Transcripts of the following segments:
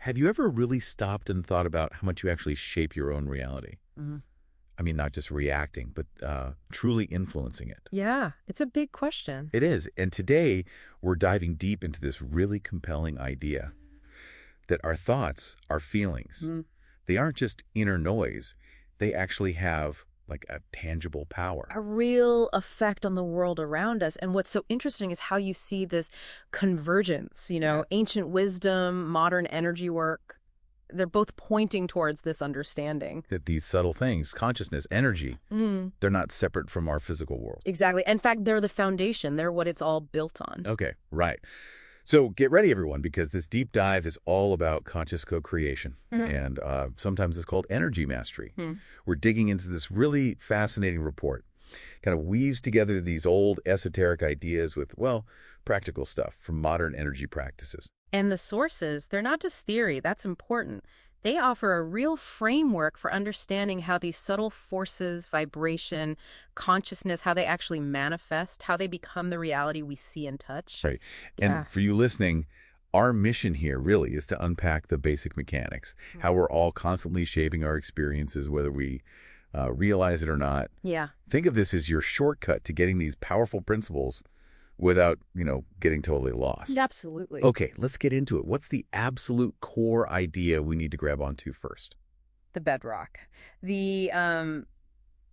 Have you ever really stopped and thought about how much you actually shape your own reality? Mhm. I mean, not just reacting, but truly influencing it. Yeah, it's a big question. It is. And today, we're diving deep into this really compelling idea that our thoughts, our feelings, Mm. they aren't just inner noise. They actually have like a tangible power. A real effect on the world around us. And what's so interesting is how you see this convergence, Yeah. ancient wisdom, modern energy work. They're both pointing towards this understanding. That these subtle things, consciousness, energy, Mm. they're not separate from our physical world. Exactly. In fact, they're the foundation. They're what it's all built on. Okay, right. So get ready, everyone, because this deep dive is all about conscious co-creation. Mhm. And sometimes it's called energy mastery. Hmm. We're digging into this really fascinating report. Kind of weaves together these old esoteric ideas with, well, practical stuff from modern energy practices. And the sources, they're not just theory. That's important. They offer a real framework for understanding how these subtle forces, vibration, consciousness, how they actually manifest, how they become the reality we see and touch. Right. Yeah. And for you listening, our mission here really is to unpack the basic mechanics, how we're all constantly shaping our experiences, whether we realize it or not. Yeah. Think of this as your shortcut to getting these powerful principles without, getting totally lost. Absolutely. Okay, let's get into it. What's the absolute core idea we need to grab onto first? The bedrock. The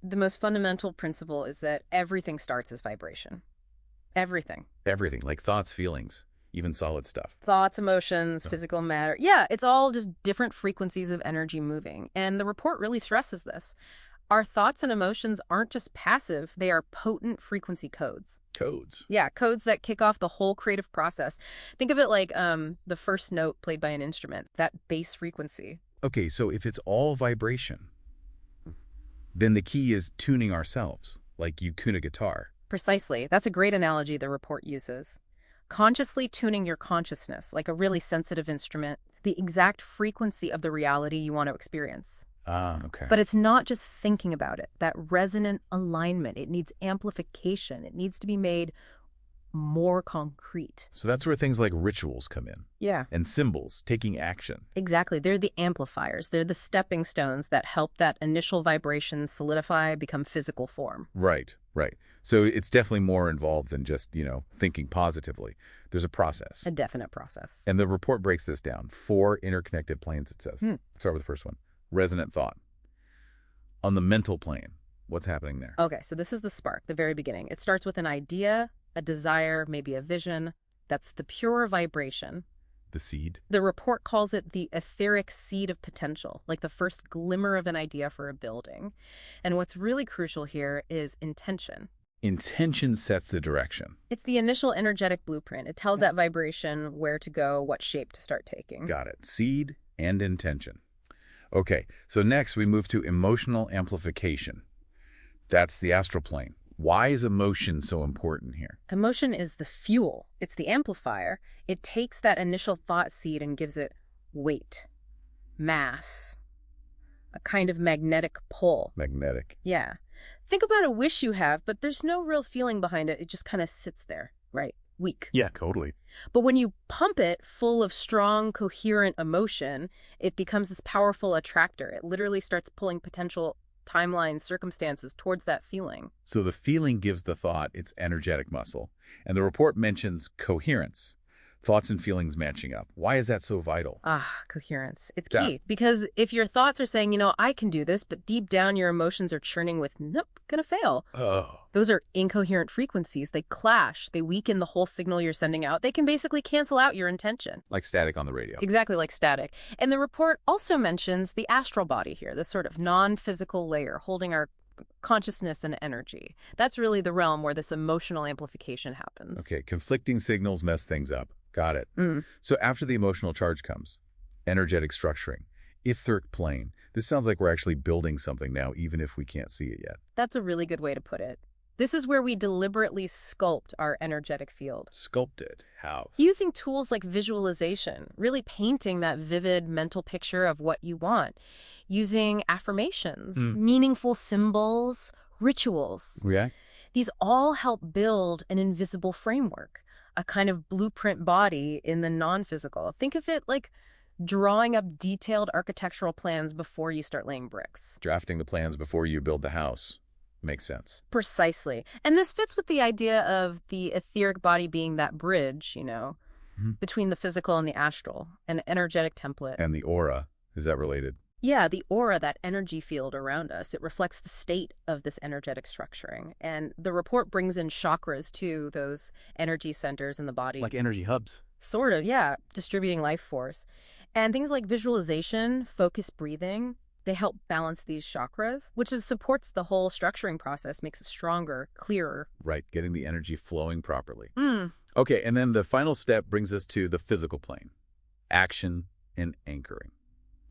most fundamental principle is that everything starts as vibration. Everything. Everything, like thoughts, feelings, even solid stuff. Thoughts, emotions, Oh. physical matter. Yeah, it's all just different frequencies of energy moving. And the report really stresses this. Our thoughts and emotions aren't just passive, they are potent frequency codes. Codes. Yeah, codes that kick off the whole creative process. Think of it like the first note played by an instrument, that bass frequency. Okay, so if it's all vibration, then the key is tuning ourselves, like you tune a guitar. Precisely. That's a great analogy the report uses. Consciously tuning your consciousness, like a really sensitive instrument, the exact frequency of the reality you want to experience. Ah, okay. But it's not just thinking about it, that resonant alignment. It needs amplification. It needs to be made more concrete. So that's where things like rituals come in, Yeah. and symbols, taking action. Exactly. They're the amplifiers. They're the stepping stones that help that initial vibration solidify, become physical form. Right, right. So it's definitely more involved than just, thinking positively. There's a process. A definite process. And the report breaks this down. 4 interconnected planes, it says. Start with the first one. Resonant thought. On the mental plane, what's happening there? Okay, so this is the spark, the very beginning. It starts with an idea, a desire, maybe a vision. That's the pure vibration. The seed. The report calls it the etheric seed of potential, like the first glimmer of an idea for a building. And what's really crucial here is intention. Intention sets the direction. It's the initial energetic blueprint. It tells that vibration where to go, what shape to start taking. Got it. Seed and intention. Okay, so next we move to emotional amplification. That's the astral plane. Why is emotion so important here? Emotion is the fuel. It's the amplifier. It takes that initial thought seed and gives it weight, mass, a kind of magnetic pull. Magnetic. Yeah. Think about a wish you have, but there's no real feeling behind it. It just kind of sits there, right? Weak. Yeah, totally. But when you pump it full of strong, coherent emotion, it becomes this powerful attractor. It literally starts pulling potential timelines, circumstances towards that feeling. So the feeling gives the thought its energetic muscle. And the report mentions coherence, thoughts and feelings matching up. Why is that so vital? Coherence. It's Yeah. key because if your thoughts are saying, I can do this, but deep down your emotions are churning with, nope, gonna fail. Oh. Those are incoherent frequencies. They clash. They weaken the whole signal you're sending out. They can basically cancel out your intention. Like static on the radio. Exactly like static. And the report also mentions the astral body here, this sort of non-physical layer holding our consciousness and energy. That's really the realm where this emotional amplification happens. Okay, conflicting signals mess things up. Got it. Mm. So after the emotional charge comes, energetic structuring, etheric plane. This sounds like we're actually building something now, even if we can't see it yet. That's a really good way to put it. This is where we deliberately sculpt our energetic field. Sculpted. How? Using tools like visualization, really painting that vivid mental picture of what you want. Using affirmations, meaningful symbols, rituals. React? These all help build an invisible framework, a kind of blueprint body in the non-physical. Think of it like drawing up detailed architectural plans before you start laying bricks. Drafting the plans before you build the house. Makes sense. Precisely. And this fits with the idea of the etheric body being that bridge, between the physical and the astral, an energetic template. And the aura, is that related? Yeah, the aura, that energy field around us, it reflects the state of this energetic structuring. And the report brings in chakras too, those energy centers in the body. Like energy hubs. Sort of, yeah, distributing life force. And things like visualization, focused breathing, they help balance these chakras, which supports the whole structuring process, makes it stronger, clearer. Right, getting the energy flowing properly. Mm. Okay, and then the final step brings us to the physical plane. Action and anchoring.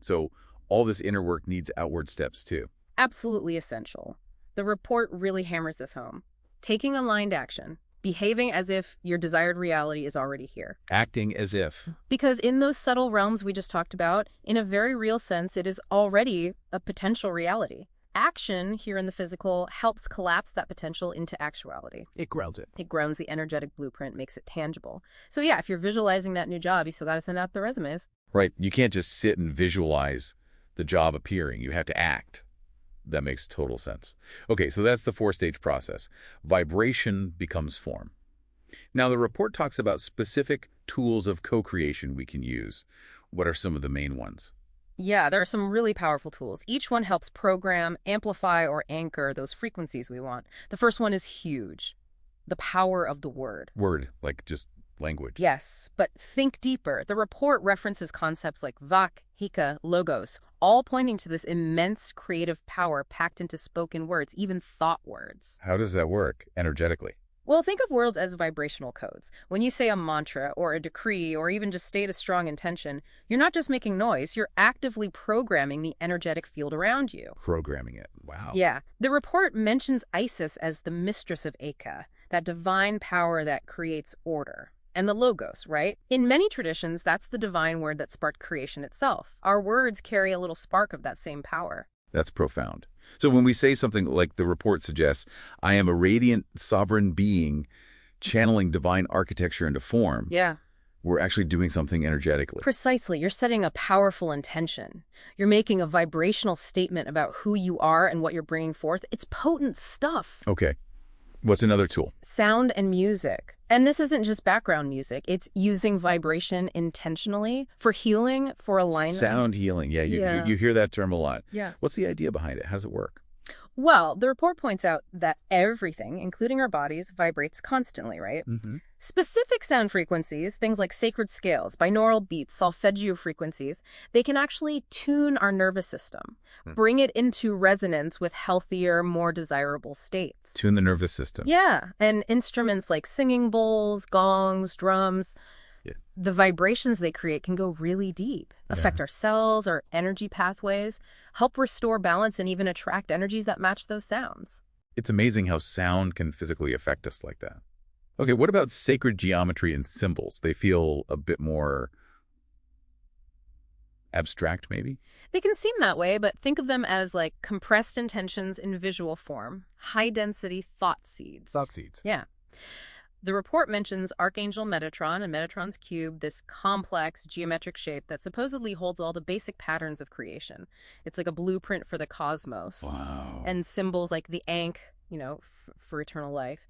So all this inner work needs outward steps too. Absolutely essential. The report really hammers this home. Taking aligned action, behaving as if your desired reality is already here. Acting as if. Because in those subtle realms we just talked about, in a very real sense, it is already a potential reality. Action here in the physical helps collapse that potential into actuality. It grounds it. It grounds the energetic blueprint, makes it tangible. So yeah, if you're visualizing that new job, you still got to send out the resumes. Right, you can't just sit and visualize the job appearing. You have to act. That makes total sense. Okay, so that's the 4-stage process. Vibration becomes form. Now, the report talks about specific tools of co-creation we can use. What are some of the main ones? Yeah, there are some really powerful tools. Each one helps program, amplify, or anchor those frequencies we want. The first one is huge. The power of the word. Word, like just language. Yes, but think deeper. The report references concepts like vak, hika, logos, all pointing to this immense creative power packed into spoken words, even thought words. How does that work energetically? Well, think of words as vibrational codes. When you say a mantra or a decree or even just state a strong intention, you're not just making noise, you're actively programming the energetic field around you. Programming it. Wow. Yeah. The report mentions Isis as the mistress of Eka, that divine power that creates order. And the logos, right? In many traditions, that's the divine word that sparked creation itself. Our words carry a little spark of that same power. That's profound. So when we say something like the report suggests, I am a radiant sovereign being channeling divine architecture into form, Yeah. we're actually doing something energetically. Precisely. You're setting a powerful intention. You're making a vibrational statement about who you are and what you're bringing forth. It's potent stuff. Okay. What's another tool? Sound and music. And this isn't just background music. It's using vibration intentionally for healing, for alignment. Sound healing. Yeah, you hear that term a lot. Yeah. What's the idea behind it? How does it work? Well, the report points out that everything, including our bodies, vibrates constantly, right? Mm-hmm. Specific sound frequencies, things like sacred scales, binaural beats, solfeggio frequencies, they can actually tune our nervous system, bring it into resonance with healthier, more desirable states. Tune the nervous system. Yeah, and instruments like singing bowls, gongs, drums, the vibrations they create can go really deep, affect our cells, our energy pathways, help restore balance, and even attract energies that match those sounds. It's amazing how sound can physically affect us like that. Okay, what about sacred geometry and symbols? They feel a bit more abstract, maybe? They can seem that way, but think of them as like compressed intentions in visual form, high-density thought seeds. Thought seeds. Yeah. The report mentions Archangel Metatron and Metatron's cube, this complex geometric shape that supposedly holds all the basic patterns of creation. It's like a blueprint for the cosmos. Wow. And symbols like the Ankh, for eternal life,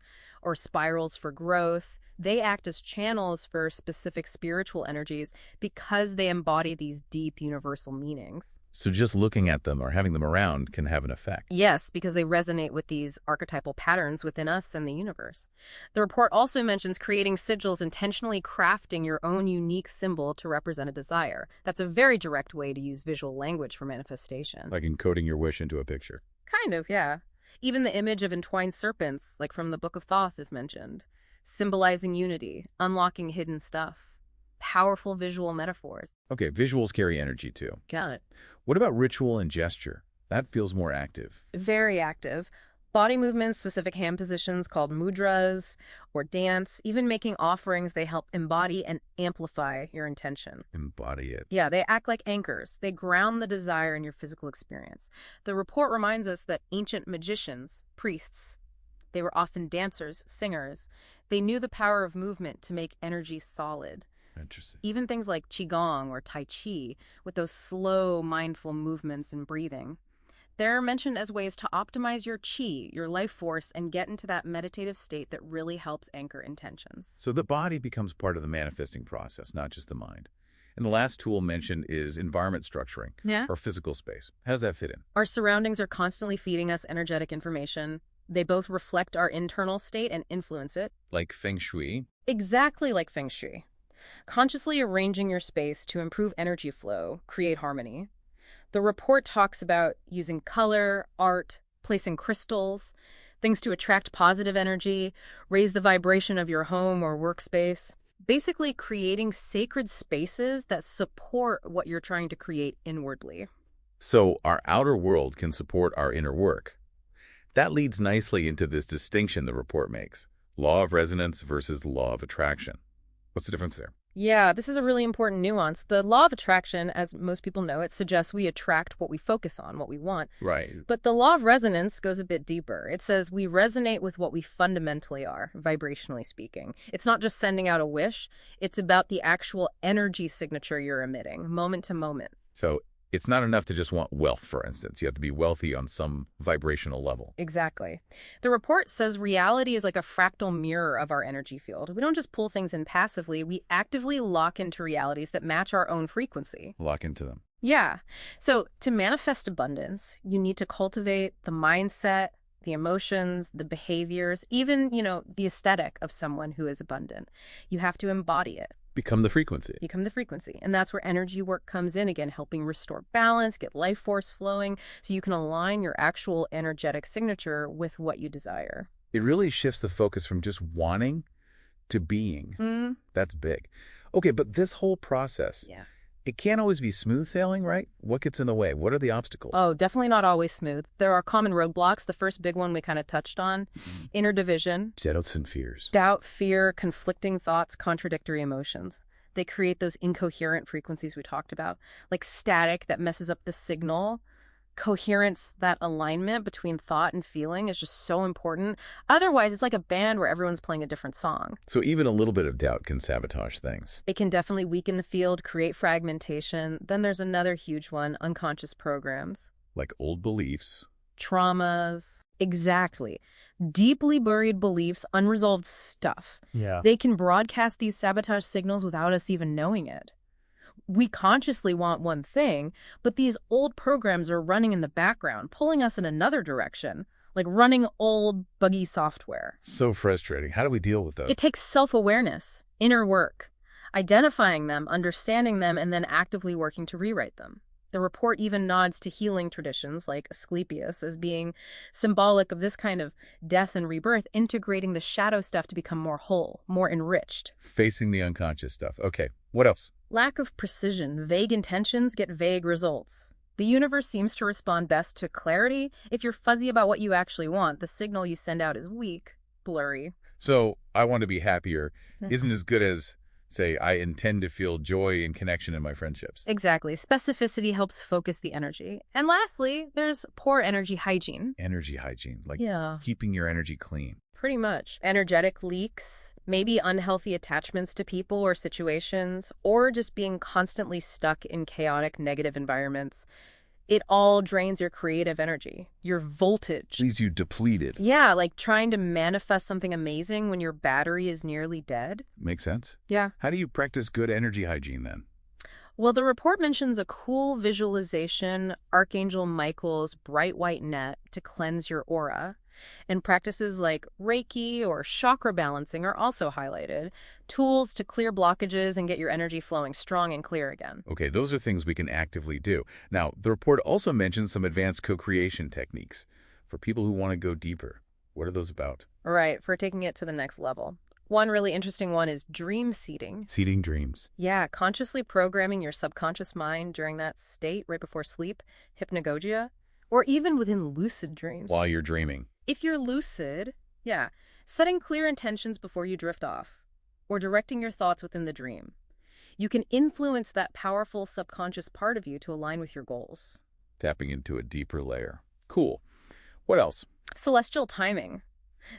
or spirals for growth, they act as channels for specific spiritual energies because they embody these deep universal meanings. So just looking at them or having them around can have an effect. Yes, because they resonate with these archetypal patterns within us and the universe. The report also mentions creating sigils, intentionally crafting your own unique symbol to represent a desire. That's a very direct way to use visual language for manifestation. Like encoding your wish into a picture. Kind of, yeah. Even the image of entwined serpents, like from the Book of Thoth, is mentioned, symbolizing unity, unlocking hidden stuff. Powerful visual metaphors. Okay, visuals carry energy too. Got it. What about ritual and gesture? That feels more active. Very active. Body movements, specific hand positions called mudras, or dance, even making offerings, they help embody and amplify your intention. Embody it. Yeah, they act like anchors. They ground the desire in your physical experience. The report reminds us that ancient magicians, priests, they were often dancers, singers. They knew the power of movement to make energy solid. Interesting. Even things like Qigong or Tai Chi, with those slow, mindful movements and breathing. They're mentioned as ways to optimize your chi, your life force, and get into that meditative state that really helps anchor intentions. So the body becomes part of the manifesting process, not just the mind. And the last tool mentioned is environment structuring, Yeah. or physical space. How does that fit in? Our surroundings are constantly feeding us energetic information. They both reflect our internal state and influence it, Like feng shui? exactly like feng shui. Consciously arranging your space to improve energy flow, create harmony. The report talks about using color, art, placing crystals, things to attract positive energy, raise the vibration of your home or workspace. Basically, creating sacred spaces that support what you're trying to create inwardly. So our outer world can support our inner work. That leads nicely into this distinction the report makes: law of resonance versus law of attraction. What's the difference there? Yeah, this is a really important nuance. The law of attraction, as most people know it, suggests we attract what we focus on, what we want. Right. But the law of resonance goes a bit deeper. It says we resonate with what we fundamentally are, vibrationally speaking. It's not just sending out a wish, it's about the actual energy signature you're emitting, moment to moment. So it's not enough to just want wealth, for instance. You have to be wealthy on some vibrational level. Exactly. The report says reality is like a fractal mirror of our energy field. We don't just pull things in passively, we actively lock into realities that match our own frequency. Lock into them. Yeah. So to manifest abundance, you need to cultivate the mindset, the emotions, the behaviors, even, the aesthetic of someone who is abundant. You have to embody it. Become the frequency. Become the frequency. And that's where energy work comes in again, helping restore balance, get life force flowing, so you can align your actual energetic signature with what you desire. It really shifts the focus from just wanting to being. That's big. Okay, but this whole process, Yeah. it can't always be smooth sailing, right? What gets in the way? What are the obstacles? Oh, definitely not always smooth. There are common roadblocks. The first big one we kind of touched on, inner division, Doubts and fears. doubt, fear, conflicting thoughts, contradictory emotions. They create those incoherent frequencies we talked about, like static that messes up the signal. Coherence, that alignment between thought and feeling, is just so important. Otherwise, it's like a band where everyone's playing a different song. So even a little bit of doubt can sabotage things. It can definitely weaken the field, create fragmentation. Then there's another huge one, unconscious programs. Like old beliefs. Traumas. Exactly. Deeply buried beliefs, unresolved stuff. Yeah. They can broadcast these sabotage signals without us even knowing it. We consciously want one thing, but these old programs are running in the background, pulling us in another direction, like running old, buggy software. So frustrating. How do we deal with those? It takes self-awareness, inner work, identifying them, understanding them, and then actively working to rewrite them. The report even nods to healing traditions like Asclepius as being symbolic of this kind of death and rebirth, integrating the shadow stuff to become more whole, more enriched. Facing the unconscious stuff. Okay, what else? Lack of precision, vague intentions get vague results. The universe seems to respond best to clarity. If you're fuzzy about what you actually want, the signal you send out is weak, blurry. So I want to be happier isn't as good as, say, I intend to feel joy and connection in my friendships. Exactly. Specificity helps focus the energy. And lastly, there's poor energy hygiene. Energy hygiene, like Yeah. keeping your energy clean. Pretty much. Energetic leaks, maybe unhealthy attachments to people or situations, or just being constantly stuck in chaotic, negative environments. It all drains your creative energy, your voltage. Leaves you depleted. Yeah, like trying to manifest something amazing when your battery is nearly dead. Makes sense. Yeah. How do you practice good energy hygiene then? Well, the report mentions a cool visualization, Archangel Michael's bright white net to cleanse your aura. And practices like Reiki or chakra balancing are also highlighted. Tools to clear blockages and get your energy flowing strong and clear again. Okay, those are things we can actively do. Now, the report also mentions some advanced co-creation techniques for people who want to go deeper. What are those about? Right, for taking it to the next level. One really interesting one is dream seeding. Seeding dreams. Yeah, consciously programming your subconscious mind during that state right before sleep, hypnagogia, or even within lucid dreams. While you're dreaming. If you're lucid, setting clear intentions before you drift off, or directing your thoughts within the dream. You can influence that powerful subconscious part of you to align with your goals. Tapping into a deeper layer. Cool. What else? Celestial timing.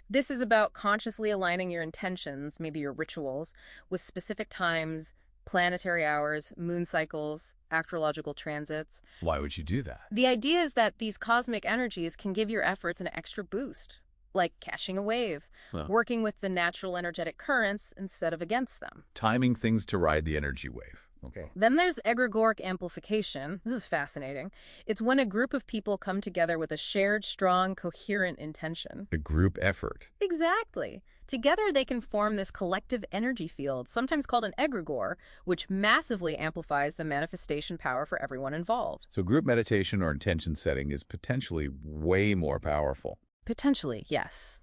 This is about consciously aligning your intentions, maybe your rituals, with specific times, planetary hours, moon cycles, astrological transits. Why would you do that? The idea is that these cosmic energies can give your efforts an extra boost, like catching a wave, Well, working with the natural energetic currents instead of against them. timing things to ride the energy wave. Okay. Then there's egregoric amplification. This is fascinating. It's when a group of people come together with a shared, strong, coherent intention. A group effort. Exactly. Together they can form this collective energy field, sometimes called an egregore, which massively amplifies the manifestation power for everyone involved. So group meditation or intention setting is potentially way more powerful. Potentially, yes.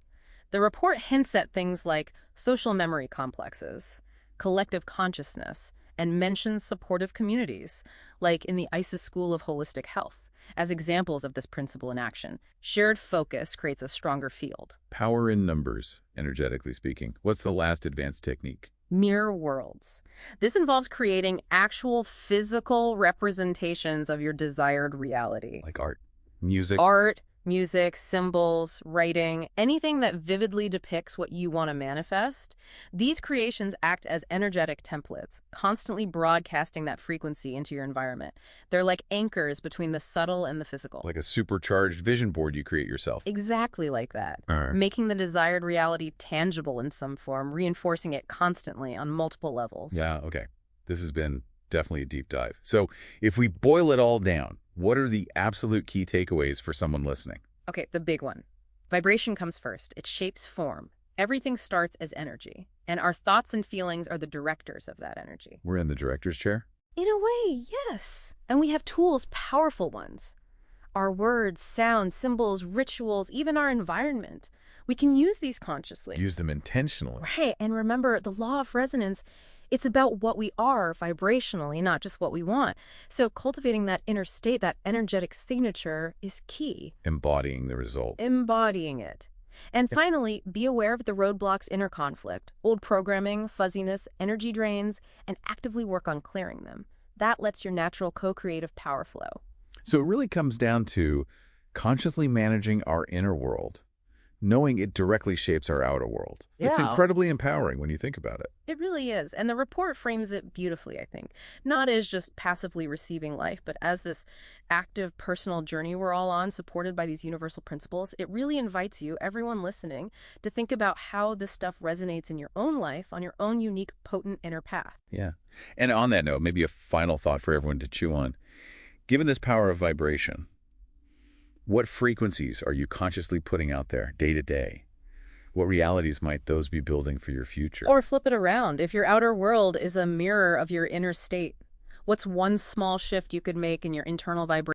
The report hints at things like social memory complexes, collective consciousness, and mentions supportive communities, like in the ISIS School of Holistic Health, as examples of this principle in action. Shared focus creates a stronger field. Power in numbers, energetically speaking. What's the last advanced technique? Mirror worlds. This involves creating actual physical representations of your desired reality. Like art, music? Art, music, symbols, writing, anything that vividly depicts what you want to manifest. These creations act as energetic templates, constantly broadcasting that frequency into your environment. They're like anchors between the subtle and the physical. Like a supercharged vision board you create yourself. Exactly like that. All right. Making the desired reality tangible in some form, reinforcing it constantly on multiple levels. Yeah, okay. This has been definitely a deep dive. So if we boil it all down, what are the absolute key takeaways for someone listening? Okay, the big one. Vibration comes first. It shapes form. Everything starts as energy, and our thoughts and feelings are the directors of that energy. We're in the director's chair? In a way, yes. And we have tools, powerful ones. Our words, sounds, symbols, rituals, even our environment. We can use these consciously. Use them intentionally. Right, and remember, the law of resonance, it's about what we are vibrationally, not just what we want. So cultivating that inner state, that energetic signature, is key. Embodying the result. Embodying it. And finally, be aware of the roadblocks, inner conflict, old programming, fuzziness, energy drains, and actively work on clearing them. That lets your natural co-creative power flow. So it really comes down to consciously managing our inner world, knowing it directly shapes our outer world. It's Yeah. incredibly empowering when you think about it. It really is. And the report frames it beautifully, I think. Not as just passively receiving life, but as this active personal journey we're all on, supported by these universal principles. It really invites you, everyone listening, to think about how this stuff resonates in your own life on your own unique, potent inner path. Yeah. And on that note, maybe a final thought for everyone to chew on. Given this power of vibration, what frequencies are you consciously putting out there day to day? What realities might those be building for your future? Or flip it around. If your outer world is a mirror of your inner state, what's one small shift you could make in your internal vibration?